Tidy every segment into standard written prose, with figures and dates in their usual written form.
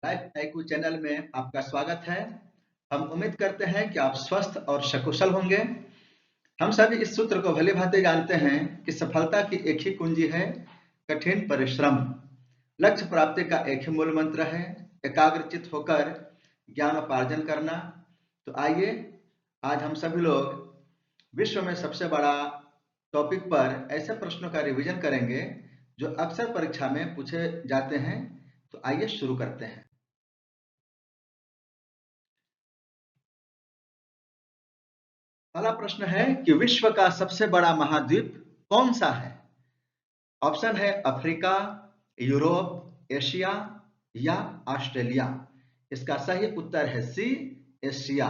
Life IQ channel में आपका स्वागत है। हम उम्मीद करते हैं कि आप स्वस्थ और सकुशल होंगे। हम सभी इस सूत्र को भली भांति जानते हैं कि सफलता की एक ही कुंजी है, कठिन परिश्रम। लक्ष्य प्राप्ति का एक ही मूल मंत्र है, एकाग्रचित होकर ज्ञानोपार्जन करना। तो आइए आज हम सभी लोग विश्व में सबसे बड़ा टॉपिक पर ऐसे प्रश्नों का रिवीजन करेंगे जो अक्सर परीक्षा में पूछे जाते हैं। तो आइए शुरू करते हैं। पहला प्रश्न है कि विश्व का सबसे बड़ा महाद्वीप कौन सा है? ऑप्शन है अफ्रीका, यूरोप, एशिया या ऑस्ट्रेलिया। इसका सही उत्तर है सी, एशिया।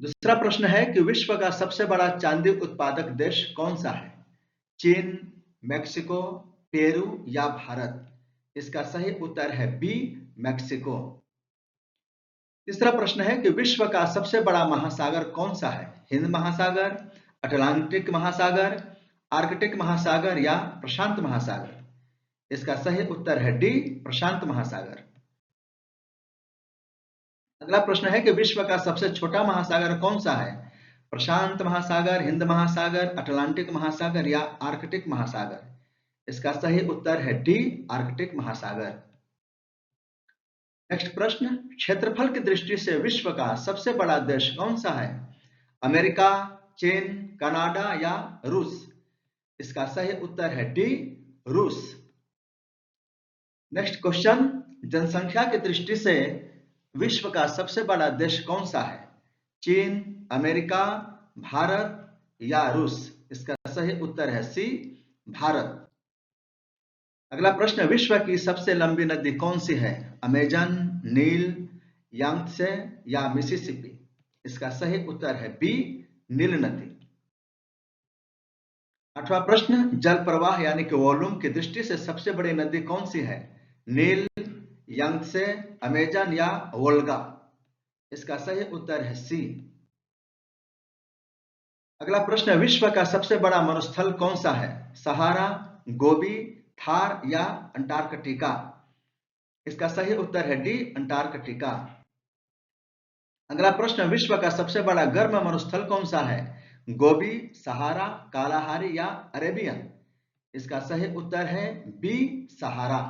दूसरा प्रश्न है कि विश्व का सबसे बड़ा चांदी उत्पादक देश कौन सा है? चीन, मेक्सिको, पेरू या भारत। इसका सही उत्तर है बी, मेक्सिको। तीसरा प्रश्न है कि विश्व का सबसे बड़ा महासागर कौन सा है? हिंद महासागर, अटलांटिक महासागर, आर्कटिक महासागर या प्रशांत महासागर। इसका सही उत्तर है डी, प्रशांत महासागर। अगला प्रश्न है कि विश्व का सबसे छोटा महासागर कौन सा है? प्रशांत महासागर, हिंद महासागर, अटलांटिक महासागर या आर्कटिक महासागर। इसका सही उत्तर है डी, आर्कटिक महासागर। नेक्स्ट प्रश्न, क्षेत्रफल की दृष्टि से विश्व का सबसे बड़ा देश कौन सा है? अमेरिका, चीन, कनाडा या रूस। इसका सही उत्तर है डी, रूस। नेक्स्ट क्वेश्चन, जनसंख्या की दृष्टि से विश्व का सबसे बड़ा देश कौन सा है? चीन, अमेरिका, भारत या रूस। इसका सही उत्तर है सी, भारत। अगला प्रश्न, विश्व की सबसे लंबी नदी कौन सी है? अमेजन, नील, यांगत्से या मिसिसिपी। इसका सही उत्तर है बी, नील नदी। आठवां प्रश्न, जल प्रवाह यानी कि वॉल्यूम की दृष्टि से सबसे बड़ी नदी कौन सी है? नील, यांगत्से, अमेजन या वोल्गा। इसका सही उत्तर है सी। अगला प्रश्न, विश्व का सबसे बड़ा मरुस्थल कौन सा है? सहारा, गोबी, थार या अंटार्कटिका। इसका सही उत्तर है डी, अंटार्कटिका। अगला प्रश्न, विश्व का सबसे बड़ा गर्म मरुस्थल कौन सा है? गोबी, सहारा, कालाहारी या अरेबियन। इसका सही उत्तर है बी, सहारा।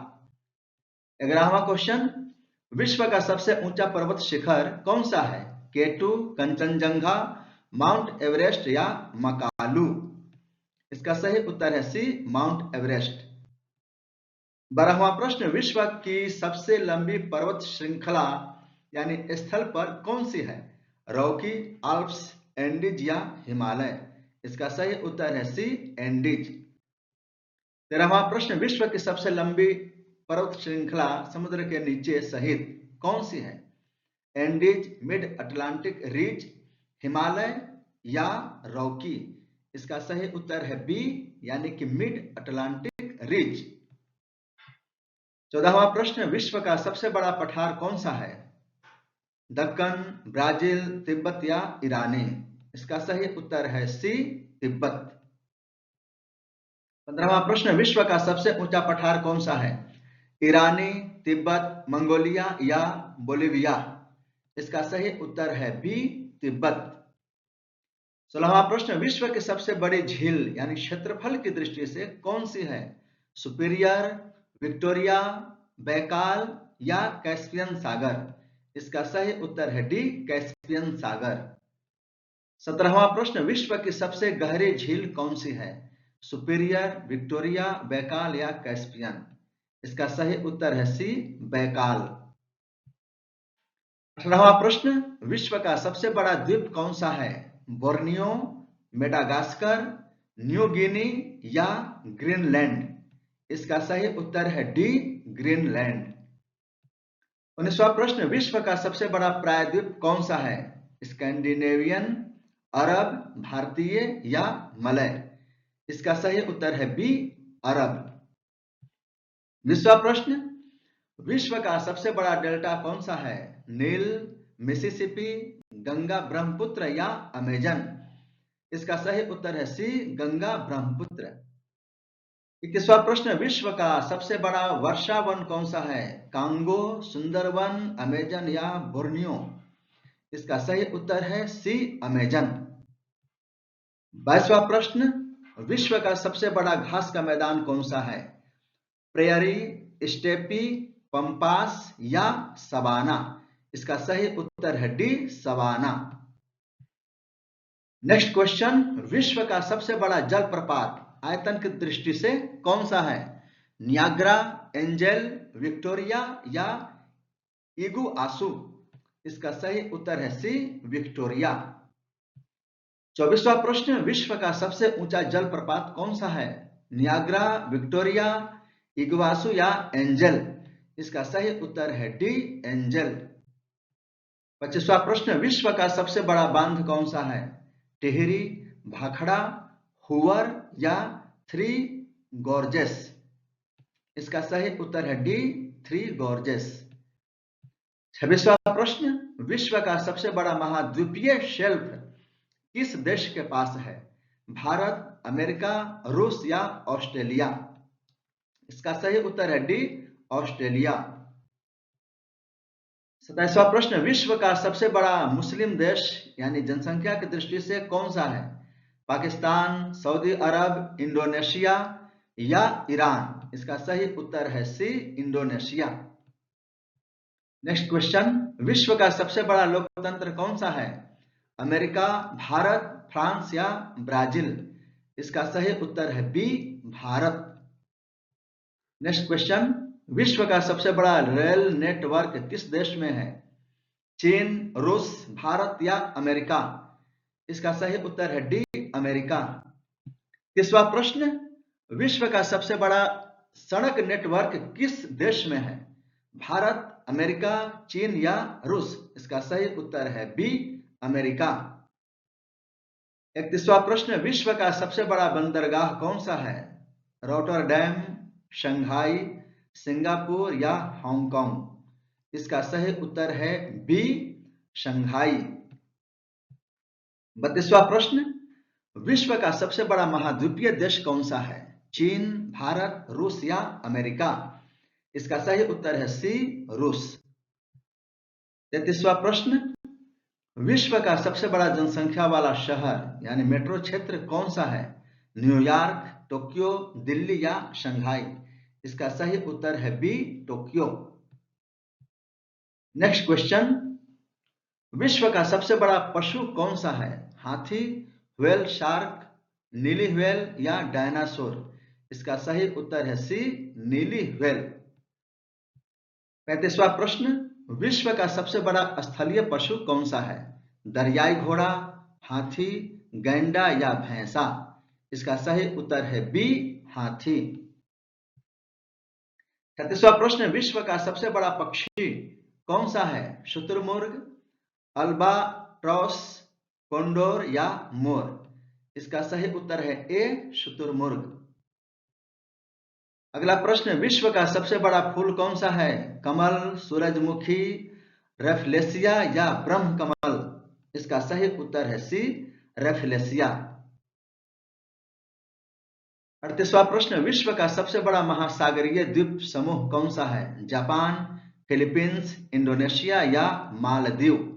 11वां क्वेश्चन, विश्व का सबसे ऊंचा पर्वत शिखर कौन सा है? केटू, कंचनजंगा, माउंट एवरेस्ट या मकालू। इसका सही उत्तर है सी, माउंट एवरेस्ट। 12वां प्रश्न, विश्व की सबसे लंबी पर्वत श्रृंखला यानी स्थल पर कौन सी है? रॉकी, आल्प्स, एंडीज या हिमालय। इसका सही उत्तर है सी, एंडीज। 13वां प्रश्न, विश्व की सबसे लंबी पर्वत श्रृंखला समुद्र के नीचे सहित कौन सी है? एंडीज, मिड अटलांटिक रीज, हिमालय या रॉकी। इसका सही उत्तर है बी, यानी कि मिड अटलांटिक रीज। 14वां प्रश्न, विश्व का सबसे बड़ा पठार कौन सा है? दक्कन, ब्राजील, तिब्बत या ईरानी। इसका सही उत्तर है सी, तिब्बत। 15वां प्रश्न, विश्व का सबसे ऊंचा पठार कौन सा है? ईरानी, तिब्बत, मंगोलिया या बोलिविया। इसका सही उत्तर है बी, तिब्बत। 16वां प्रश्न, विश्व की सबसे बड़ी झील यानी क्षेत्रफल की दृष्टि से कौन सी है? सुपीरियर, विक्टोरिया, बैकाल या कैस्पियन सागर। इसका सही उत्तर है डी, कैस्पियन सागर। 17वां प्रश्न, विश्व की सबसे गहरी झील कौन सी है? सुपीरियर, विक्टोरिया, बैकाल या कैस्पियन। इसका सही उत्तर है सी, बैकाल। 18वां प्रश्न, विश्व का सबसे बड़ा द्वीप कौन सा है? बोर्नियो, मेडागास्कर, न्यू गिनी या ग्रीनलैंड। इसका सही उत्तर है डी, ग्रीनलैंड। 19वां प्रश्न, विश्व का सबसे बड़ा प्रायद्वीप कौन सा है? स्कैंडिनेवियन, अरब, भारतीय या मलय। इसका सही उत्तर है बी, अरब। 20वां प्रश्न, विश्व का सबसे बड़ा डेल्टा कौन सा है? नील, मिसिसिपी, गंगा ब्रह्मपुत्र या अमेजन। इसका सही उत्तर है सी, गंगा ब्रह्मपुत्र। 21वां प्रश्न, विश्व का सबसे बड़ा वर्षा वन कौन सा है? कांगो, सुंदरवन, अमेजन या बोर्नियो? इसका सही उत्तर है सी, अमेजन। 22वां प्रश्न, विश्व का सबसे बड़ा घास का मैदान कौन सा है? प्रेयरी, स्टेपी, पंपास या सवाना? इसका सही उत्तर है डी, सवाना। नेक्स्ट क्वेश्चन, विश्व का सबसे बड़ा जलप्रपात आयतन की दृष्टि से कौन सा है? नियाग्रा, एंजल, विक्टोरिया या इगुआसू? इसका सही उत्तर है सी, विक्टोरिया। 24वां प्रश्न, विश्व का सबसे ऊंचा जलप्रपात कौन सा है? नियाग्रा, विक्टोरिया, इगुआसू या एंजल? इसका सही उत्तर है डी, एंजल। 25वां प्रश्न, विश्व का सबसे बड़ा बांध कौन सा है? टिहरी, भाखड़ा, हुवर या थ्री गॉर्जेस? इसका सही उत्तर है डी, थ्री गॉर्जेस। 26वां प्रश्न, विश्व का सबसे बड़ा महाद्वीपीय शेल्फ किस देश के पास है? भारत, अमेरिका, रूस या ऑस्ट्रेलिया? इसका सही उत्तर है डी, ऑस्ट्रेलिया। 27वां प्रश्न, विश्व का सबसे बड़ा मुस्लिम देश यानी जनसंख्या की दृष्टि से कौन सा है? पाकिस्तान, सऊदी अरब, इंडोनेशिया या ईरान? इसका सही उत्तर है सी, इंडोनेशिया। नेक्स्ट क्वेश्चन, विश्व का सबसे बड़ा लोकतंत्र कौन सा है? अमेरिका, भारत, फ्रांस या ब्राजील? इसका सही उत्तर है बी, भारत। नेक्स्ट क्वेश्चन, विश्व का सबसे बड़ा रेल नेटवर्क किस देश में है? चीन, रूस, भारत या अमेरिका? इसका सही उत्तर है डी, अमेरिका। 30वां प्रश्न, विश्व का सबसे बड़ा सड़क नेटवर्क किस देश में है? भारत, अमेरिका, चीन या रूस? इसका सही उत्तर है बी, अमेरिका। 31वां प्रश्न, विश्व का सबसे बड़ा बंदरगाह कौन सा है? रॉटरडैम, शंघाई, सिंगापुर या हांगकांग? इसका सही उत्तर है बी, शंघाई। 32वां प्रश्न, विश्व का सबसे बड़ा महाद्वीपीय देश कौन सा है? चीन, भारत, रूस या अमेरिका? इसका सही उत्तर है सी, रूस। 33वां प्रश्न, विश्व का सबसे बड़ा जनसंख्या वाला शहर यानी मेट्रो क्षेत्र कौन सा है? न्यूयॉर्क, टोक्यो, दिल्ली या शंघाई? इसका सही उत्तर है बी, टोक्यो। नेक्स्ट क्वेश्चन, विश्व का सबसे बड़ा पशु कौन सा है? हाथी, व्हेल शार्क, नीली व्हेल या डायनासोर? इसका सही उत्तर है सी, नीली व्हेल। 35वां प्रश्न, विश्व का सबसे बड़ा स्थलीय पशु कौन सा है? दरियाई घोड़ा, हाथी, गैंडा या भैंसा? इसका सही उत्तर है बी, हाथी। 36वां प्रश्न, विश्व का सबसे बड़ा पक्षी कौन सा है? शुतुरमुर्ग, अल्बाट्रॉस, कोंडोर या मोर? इसका सही उत्तर है ए, शुतुरमुर्ग। अगला प्रश्न, विश्व का सबसे बड़ा फूल कौन सा है? कमल, सूरजमुखी, रेफलेसिया या ब्रह्म कमल? इसका सही उत्तर है सी, रेफलेसिया। 38वां प्रश्न, विश्व का सबसे बड़ा महासागरीय द्वीप समूह कौन सा है? जापान, फिलीपींस, इंडोनेशिया या मालदीव?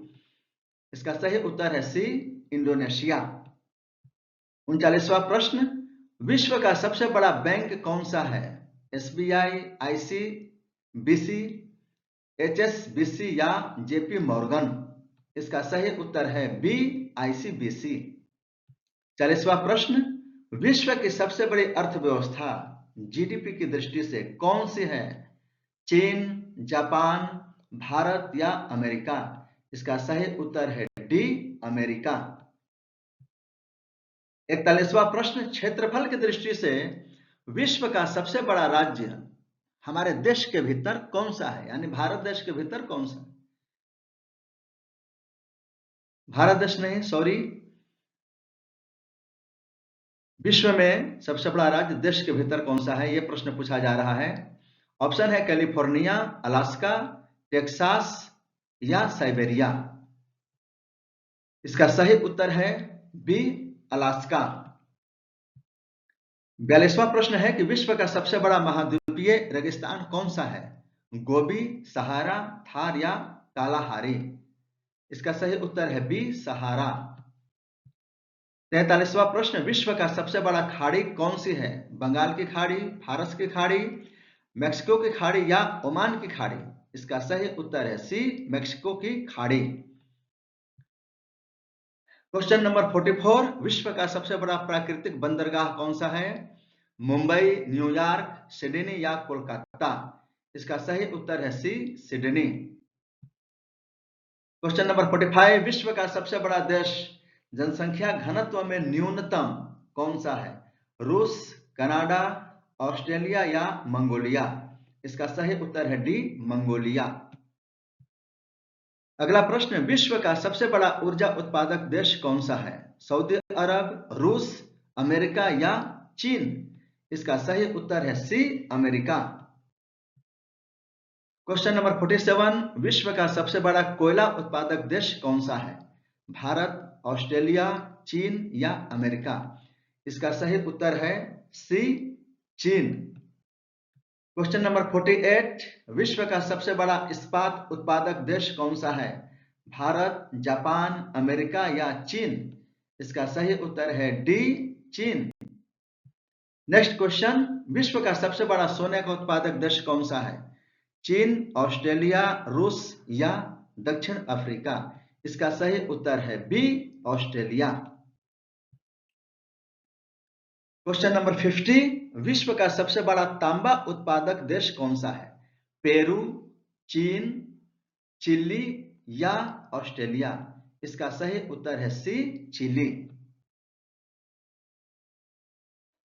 इसका सही उत्तर है सी, इंडोनेशिया। 39वां प्रश्न, विश्व का सबसे बड़ा बैंक कौन सा है? एसबीआई, आईसीबीसी, एचएसबीसी या जेपी मॉर्गन? इसका सही उत्तर है बी, आईसीबीसी। 40वां प्रश्न, विश्व की सबसे बड़ी अर्थव्यवस्था जीडीपी की दृष्टि से कौन सी है? चीन, जापान, भारत या अमेरिका? इसका सही उत्तर है डी, अमेरिका। 41वां प्रश्न, क्षेत्रफल की दृष्टि से विश्व का सबसे बड़ा राज्य हमारे देश के भीतर कौन सा है? यानी भारत देश के भीतर कौन सा? भारत देश नहीं, सॉरी, विश्व में सबसे बड़ा राज्य देश के भीतर कौन सा है, यह प्रश्न पूछा जा रहा है। ऑप्शन है कैलिफोर्निया, अलास्का, टेक्सास या साइबेरिया? इसका सही उत्तर है बी, अलास्का। 42वां प्रश्न है कि विश्व का सबसे बड़ा महाद्वीपीय रेगिस्तान कौन सा है? गोबी, सहारा, थार या कालाहारी? इसका सही उत्तर है बी, सहारा। 43वां प्रश्न, विश्व का सबसे बड़ा खाड़ी कौन सी है? बंगाल की खाड़ी, फारस की खाड़ी, मैक्सिको की खाड़ी या ओमान की खाड़ी? इसका सही उत्तर है सी, मैक्सिको की खाड़ी। क्वेश्चन नंबर 44, विश्व का सबसे बड़ा प्राकृतिक बंदरगाह कौन सा है? मुंबई, न्यूयॉर्क, सिडनी या कोलकाता? इसका सही उत्तर है सी, सिडनी। क्वेश्चन नंबर 45, विश्व का सबसे बड़ा देश जनसंख्या घनत्व में न्यूनतम कौन सा है? रूस, कनाडा, ऑस्ट्रेलिया या मंगोलिया? इसका सही उत्तर है डी, मंगोलिया। अगला प्रश्न, विश्व का सबसे बड़ा ऊर्जा उत्पादक देश कौन सा है? सऊदी अरब, रूस, अमेरिका या चीन? इसका सही उत्तर है सी, अमेरिका। क्वेश्चन नंबर 47, विश्व का सबसे बड़ा कोयला उत्पादक देश कौन सा है? भारत, ऑस्ट्रेलिया, चीन या अमेरिका? इसका सही उत्तर है सी, चीन। क्वेश्चन नंबर 48, विश्व का सबसे बड़ा इस्पात उत्पादक देश कौन सा है? भारत, जापान, अमेरिका या चीन? इसका सही उत्तर है डी, चीन। नेक्स्ट क्वेश्चन, विश्व का सबसे बड़ा सोने का उत्पादक देश कौन सा है? चीन, ऑस्ट्रेलिया, रूस या दक्षिण अफ्रीका? इसका सही उत्तर है बी, ऑस्ट्रेलिया। क्वेश्चन नंबर 50, विश्व का सबसे बड़ा तांबा उत्पादक देश कौन सा है? पेरू, चीन, चिली या ऑस्ट्रेलिया? इसका सही उत्तर है सी, चिली।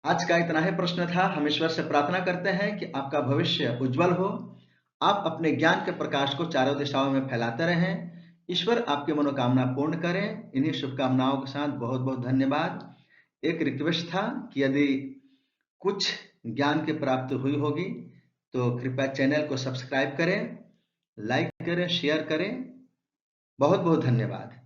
आज का इतना ही प्रश्न था। हम ईश्वर से प्रार्थना करते हैं कि आपका भविष्य उज्जवल हो, आप अपने ज्ञान के प्रकाश को चारों दिशाओं में फैलाते रहें। ईश्वर आपकी मनोकामना पूर्ण करें। इन्हीं शुभकामनाओं के साथ बहुत बहुत धन्यवाद। एक रिक्वेस्ट था कि यदि कुछ ज्ञान की प्राप्ति हुई होगी तो कृपया चैनल को सब्सक्राइब करें, लाइक करें, शेयर करें। बहुत बहुत धन्यवाद।